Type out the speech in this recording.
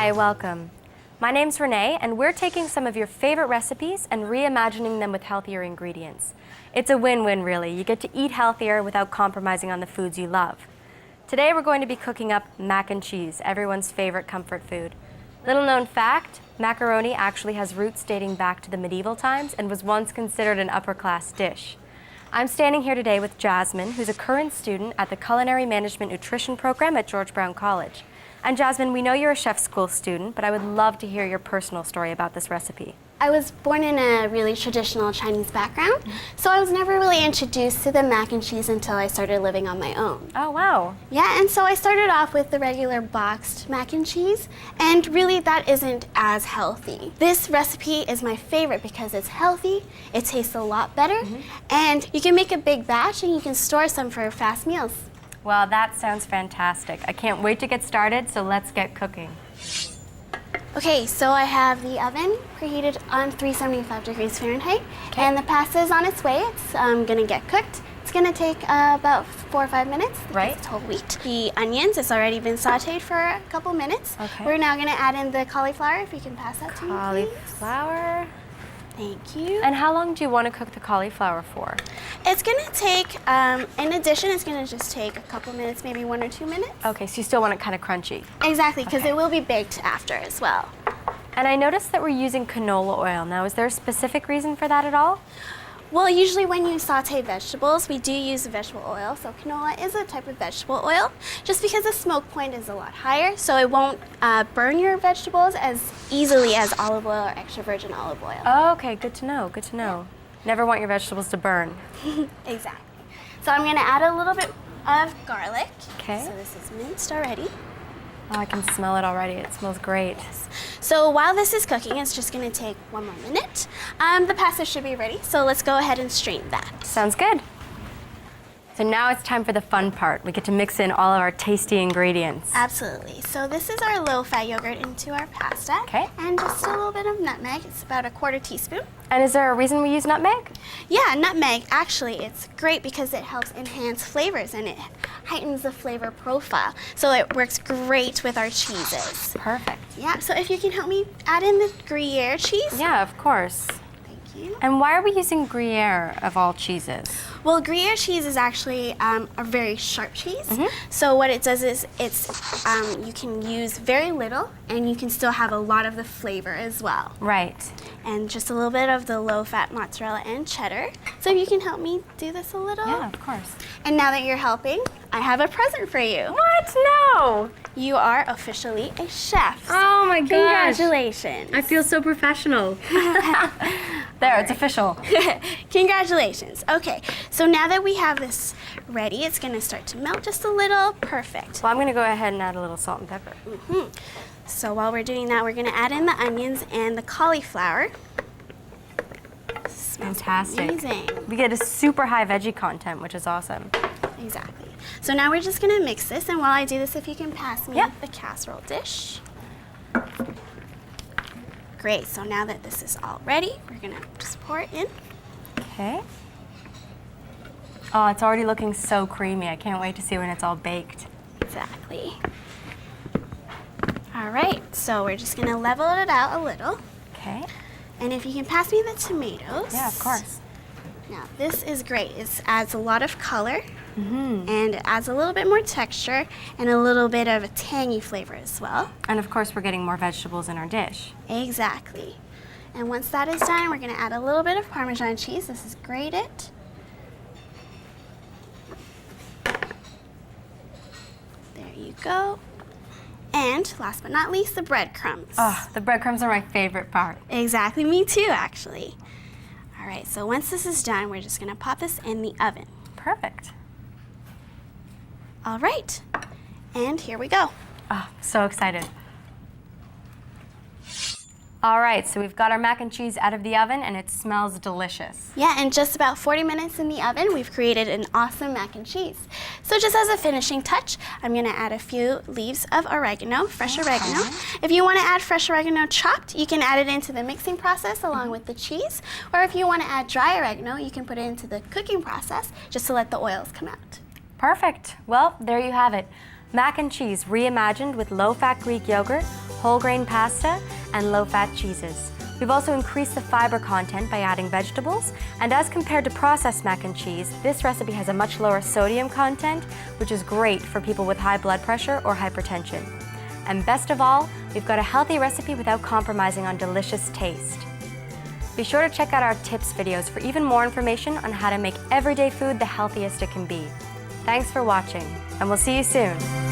Hi, welcome. My name's Renee, and we're taking some of your favorite recipes and reimagining them with healthier ingredients. It's a win-win, really. You get to eat healthier without compromising on the foods you love. Today we're going to be cooking up mac and cheese, everyone's favorite comfort food. Little known fact, macaroni actually has roots dating back to the medieval times and was once considered an upper-class dish. I'm standing here today with Jasmine, who's a current student at the Culinary Management Nutrition program at George Brown College. And Jasmine, we know you're a chef school student, but I would love to hear your personal story about this recipe. I was born in a really traditional Chinese background, so I was never really introduced to the mac and cheese until I started living on my own. Oh, wow. Yeah, and so I started off with the regular boxed mac and cheese, and really that isn't as healthy. This recipe is my favorite because it's healthy, it tastes a lot better, and you can make a big batch and you can store some for fast meals. Well, that sounds fantastic. I can't wait to get started, so let's get cooking. Okay, so I have the oven preheated on 375 degrees Fahrenheit, and the pasta is on its way. It's gonna get cooked. It's gonna take about 4 or 5 minutes. Right. It's whole wheat. The onions, it's already been sauteed for a couple minutes. Okay. We're now gonna add in the cauliflower, if you can pass that to me, please. Cauliflower. Thank you. And how long do you want to cook the cauliflower for? It's gonna take, in addition, it's gonna just take a couple minutes, maybe 1 or 2 minutes. Okay, so you still want it kind of crunchy. Exactly, because it will be baked after as well. And I noticed that we're using canola oil. Now, is there a specific reason for that at all? Well, usually when you saute vegetables, we do use vegetable oil. So canola is a type of vegetable oil, just because the smoke point is a lot higher, so it won't burn your vegetables as easily as olive oil or extra virgin olive oil. Oh, okay, good to know, good to know. Never want your vegetables to burn. Exactly. So I'm gonna add a little bit of garlic. Okay. So this is minced already. Oh, I can smell it already. It smells great. So while this is cooking, it's just gonna take 1 more minute. The pasta should be ready, so let's go ahead and strain that. Sounds good. So now it's time for the fun part. We get to mix in all of our tasty ingredients. Absolutely. So this is our low-fat yogurt into our pasta. Okay. And just a little bit of nutmeg. It's about a 1/4 teaspoon. And is there a reason we use nutmeg? Yeah, nutmeg, actually, it's great because it helps enhance flavors and it heightens the flavor profile. So it works great with our cheeses. Perfect. Yeah, so if you can help me add in the Gruyere cheese. Yeah, of course. Thank you. And why are we using Gruyere of all cheeses? Well, Gruyere cheese is actually a very sharp cheese. So what it does is you can use very little and you can still have a lot of the flavor as well. Right. And just a little bit of the low-fat mozzarella and cheddar. So if you can help me do this a little. Yeah, of course. And now that you're helping, I have a present for you. What? No! You are officially a chef. Oh my gosh. Congratulations. I feel so professional. There, it's official. Congratulations. Okay, so now that we have this ready, it's gonna start to melt just a little. Perfect. Well, I'm gonna go ahead and add a little salt and pepper. So while we're doing that, we're gonna add in the onions and the cauliflower. Smells Fantastic. amazing. We get a super high veggie content, which is awesome. Exactly. So now we're just gonna mix this, and while I do this, if you can pass me Yep. the casserole dish. Great, so now that this is all ready, we're gonna just pour it in. Okay. Oh, it's already looking so creamy. I can't wait to see when it's all baked. Exactly. All right, so we're just gonna level it out a little. Okay. And if you can pass me the tomatoes. Yeah, of course. Now, this is great. It adds a lot of color, and it adds a little bit more texture and a little bit of a tangy flavor as well. And of course, we're getting more vegetables in our dish. Exactly. And once that is done, we're gonna add a little bit of Parmesan cheese. This is grated. There you go. And last but not least, the breadcrumbs. Oh, the breadcrumbs are my favorite part. Exactly, me too, actually. All right, so once this is done, we're just gonna pop this in the oven. Perfect. All right, and here we go. Oh, so excited. All right, so we've got our mac and cheese out of the oven and it smells delicious. Yeah, in just about 40 minutes in the oven, we've created an awesome mac and cheese. So just as a finishing touch, I'm gonna add a few leaves of oregano, fresh oregano. If you wanna add fresh oregano chopped, you can add it into the mixing process along with the cheese. Or if you wanna add dry oregano, you can put it into the cooking process just to let the oils come out. Perfect. Well, there you have it. Mac and cheese reimagined with low-fat Greek yogurt, whole grain pasta, and low-fat cheeses. We've also increased the fiber content by adding vegetables, and as compared to processed mac and cheese, this recipe has a much lower sodium content, which is great for people with high blood pressure or hypertension. And best of all, we've got a healthy recipe without compromising on delicious taste. Be sure to check out our tips videos for even more information on how to make everyday food the healthiest it can be. Thanks for watching, and we'll see you soon.